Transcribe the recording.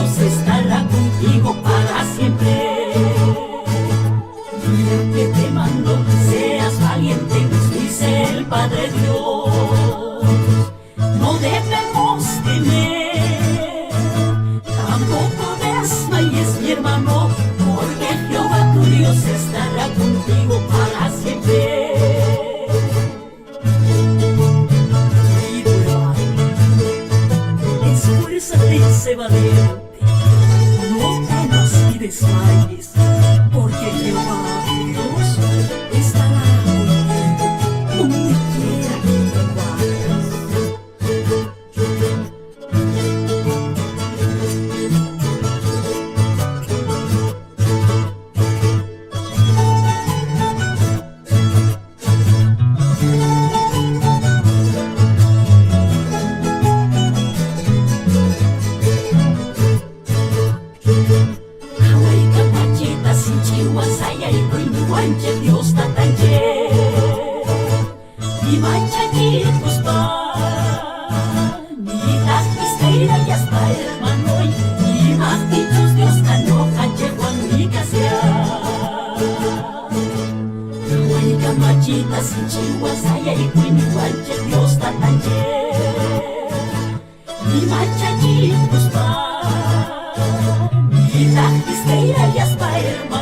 Dios estará contigo para siempre. Mira que te mando, seas valiente, nos dice el Padre Dios. No debemos temer, tampoco desmayes, mi hermano, porque Jehová tu Dios estará contigo para siempre. Querido hermano, esfuérzate y sé valiente, no temas ni desmayes, porque Jehová tu Dios estará contigo donde quiera que te vayas. Dios tatanje di manchajitos ba ni takistera ya está hermano y mastichos Dios cano kanchewan ni kasya Hawaii kamachita sin chiwa saya ikuini wanche Dios tatanje di manchajitos ba ni takistera ya está hermano